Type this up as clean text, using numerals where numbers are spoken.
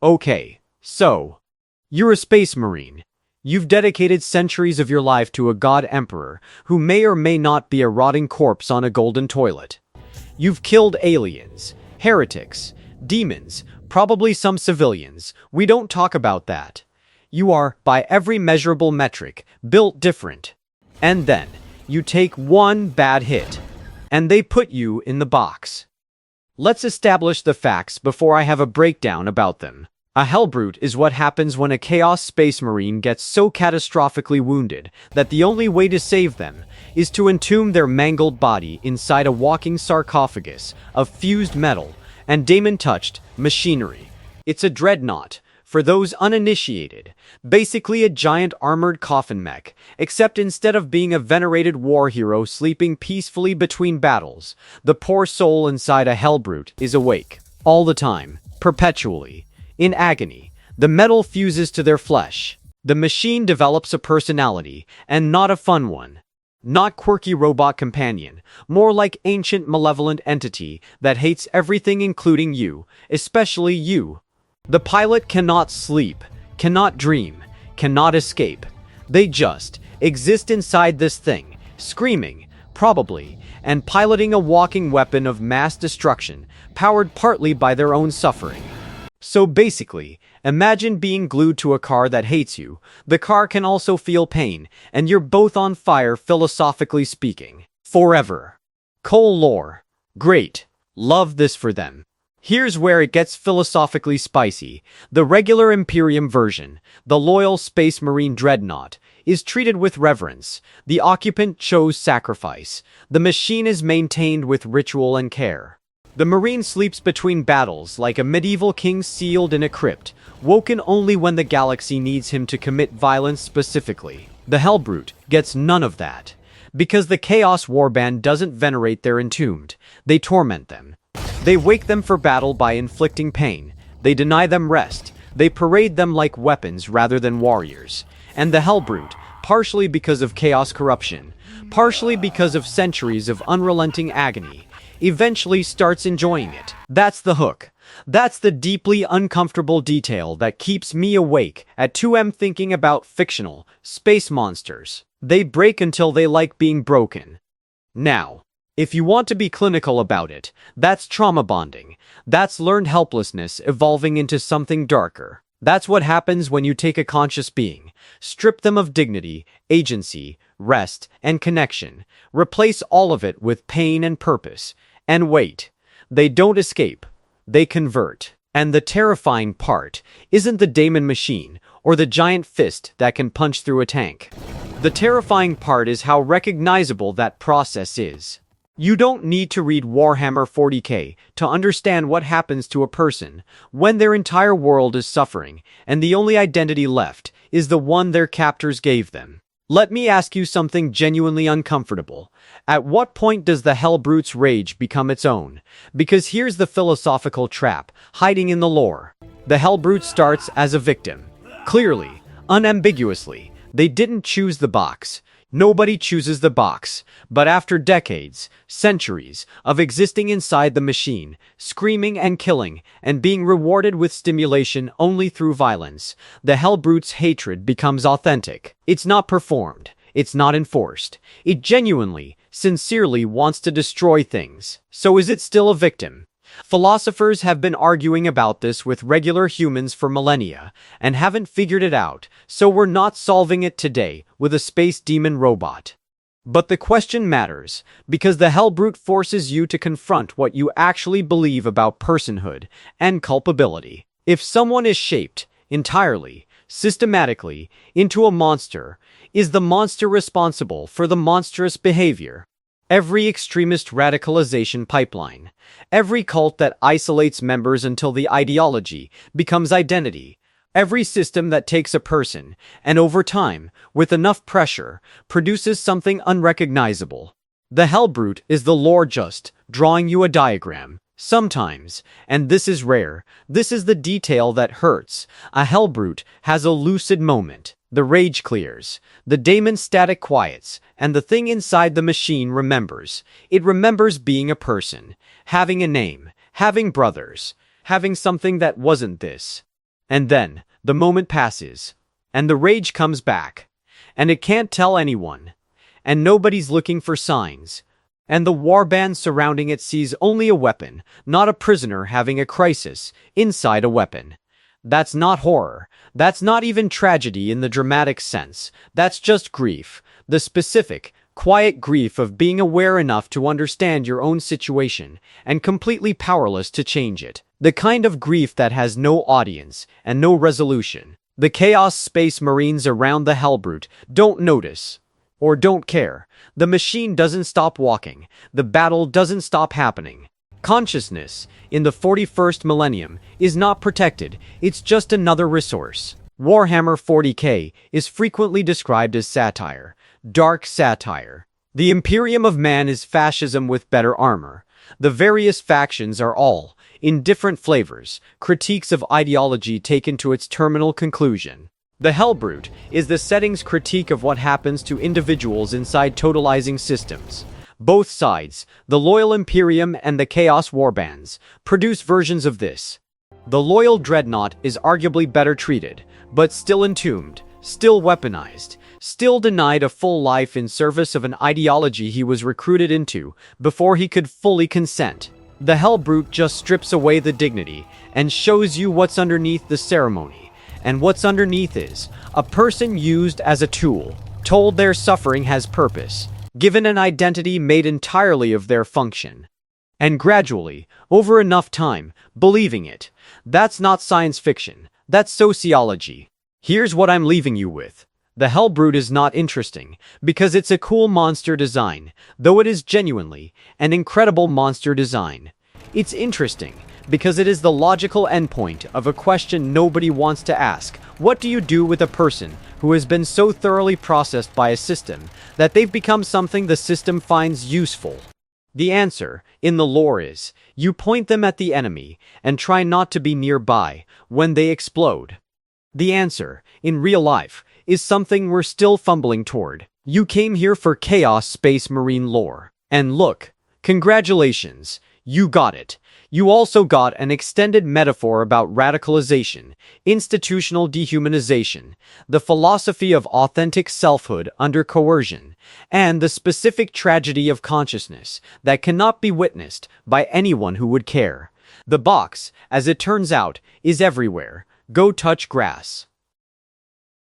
Okay, so, you're a space marine. You've dedicated centuries of your life to a god emperor who may or may not be a rotting corpse on a golden toilet. You've killed aliens, heretics, demons, probably some civilians. We don't talk about that. You are, by every measurable metric, built different. And then, you take one bad hit, and they put you in the box. Let's establish the facts before I have a breakdown about them. A Hellbrute is what happens when a Chaos Space Marine gets so catastrophically wounded that the only way to save them is to entomb their mangled body inside a walking sarcophagus of fused metal and daemon-touched machinery. It's a dreadnought, for those uninitiated, basically a giant armored coffin mech, except instead of being a venerated war hero sleeping peacefully between battles, the poor soul inside a Hellbrute is awake, all the time, perpetually. In agony, the metal fuses to their flesh. The machine develops a personality, and not a fun one. Not quirky robot companion, more like ancient malevolent entity that hates everything including you, especially you. The pilot cannot sleep, cannot dream, cannot escape. They just exist inside this thing, screaming, probably, and piloting a walking weapon of mass destruction, powered partly by their own suffering. So basically, imagine being glued to a car that hates you. The car can also feel pain, and you're both on fire philosophically speaking. Forever. Cole lore. Great. Love this for them. Here's where it gets philosophically spicy. The regular Imperium version, the loyal Space Marine Dreadnought, is treated with reverence. The occupant chose sacrifice. The machine is maintained with ritual and care. The Marine sleeps between battles like a medieval king sealed in a crypt, woken only when the galaxy needs him to commit violence specifically. The Hellbrute gets none of that. Because the Chaos Warband doesn't venerate their entombed, they torment them. They wake them for battle by inflicting pain. They deny them rest. They parade them like weapons rather than warriors. And the Hellbrute, partially because of Chaos corruption, partially because of centuries of unrelenting agony, eventually starts enjoying it. That's the hook. That's the deeply uncomfortable detail that keeps me awake at 2 a.m. thinking about fictional space monsters. They break until they like being broken. Now, if you want to be clinical about it, that's trauma bonding. That's learned helplessness evolving into something darker. That's what happens when you take a conscious being, strip them of dignity, agency, rest, and connection, replace all of it with pain and purpose. And wait, they don't escape, they convert. And the terrifying part isn't the daemon machine or the giant fist that can punch through a tank. The terrifying part is how recognizable that process is. You don't need to read Warhammer 40K to understand what happens to a person when their entire world is suffering and the only identity left is the one their captors gave them. Let me ask you something genuinely uncomfortable. At what point does the Hellbrute's rage become its own? Because here's the philosophical trap hiding in the lore. The Hellbrute starts as a victim. Clearly, unambiguously, they didn't choose the box. Nobody chooses the box, but after decades, centuries, of existing inside the machine, screaming and killing, and being rewarded with stimulation only through violence, the Hellbrute's hatred becomes authentic. It's not performed. It's not enforced. It genuinely, sincerely wants to destroy things. So is it still a victim? Philosophers have been arguing about this with regular humans for millennia and haven't figured it out, so we're not solving it today with a space demon robot. But the question matters, because the Hellbrute forces you to confront what you actually believe about personhood and culpability. If someone is shaped, entirely, systematically, into a monster, is the monster responsible for the monstrous behavior? Every extremist radicalization pipeline, every cult that isolates members until the ideology becomes identity, every system that takes a person and over time, with enough pressure, produces something unrecognizable. The Hellbrute is the lore just drawing you a diagram. Sometimes, and this is rare, this is the detail that hurts, a Hellbrute has a lucid moment. The rage clears, the daemon static quiets, and the thing inside the machine remembers. It remembers being a person, having a name, having brothers, having something that wasn't this. And then, the moment passes, and the rage comes back, and it can't tell anyone, and nobody's looking for signs, and the warband surrounding it sees only a weapon, not a prisoner having a crisis inside a weapon. That's not horror. That's not even tragedy in the dramatic sense. That's just grief. The specific, quiet grief of being aware enough to understand your own situation and completely powerless to change it. The kind of grief that has no audience and no resolution. The Chaos Space Marines around the Hellbrute don't notice or don't care. The machine doesn't stop walking. The battle doesn't stop happening. Consciousness, in the 41st millennium, is not protected. It's just another resource. Warhammer 40K is frequently described as satire, dark satire. The Imperium of man is fascism with better armor. The various factions are all, in different flavors, critiques of ideology taken to its terminal conclusion. The Hellbrute is the setting's critique of what happens to individuals inside totalizing systems. Both sides, the loyal Imperium and the Chaos Warbands, produce versions of this. The loyal Dreadnought is arguably better treated, but still entombed, still weaponized, still denied a full life in service of an ideology he was recruited into before he could fully consent. The Hellbrute just strips away the dignity and shows you what's underneath the ceremony. And what's underneath is a person used as a tool, told their suffering has purpose, given an identity made entirely of their function. And gradually, over enough time, believing it. That's not science fiction. That's sociology. Here's what I'm leaving you with. The Hellbrute is not interesting, because it's a cool monster design, though it is genuinely an incredible monster design. It's interesting, because it is the logical endpoint of a question nobody wants to ask. What do you do with a person who has been so thoroughly processed by a system that they've become something the system finds useful? The answer, in the lore is, you point them at the enemy and try not to be nearby when they explode. The answer, in real life, is something we're still fumbling toward. You came here for Chaos Space Marine lore. And look, congratulations, you got it. You also got an extended metaphor about radicalization, institutional dehumanization, the philosophy of authentic selfhood under coercion, and the specific tragedy of consciousness that cannot be witnessed by anyone who would care. The box, as it turns out, is everywhere. Go touch grass.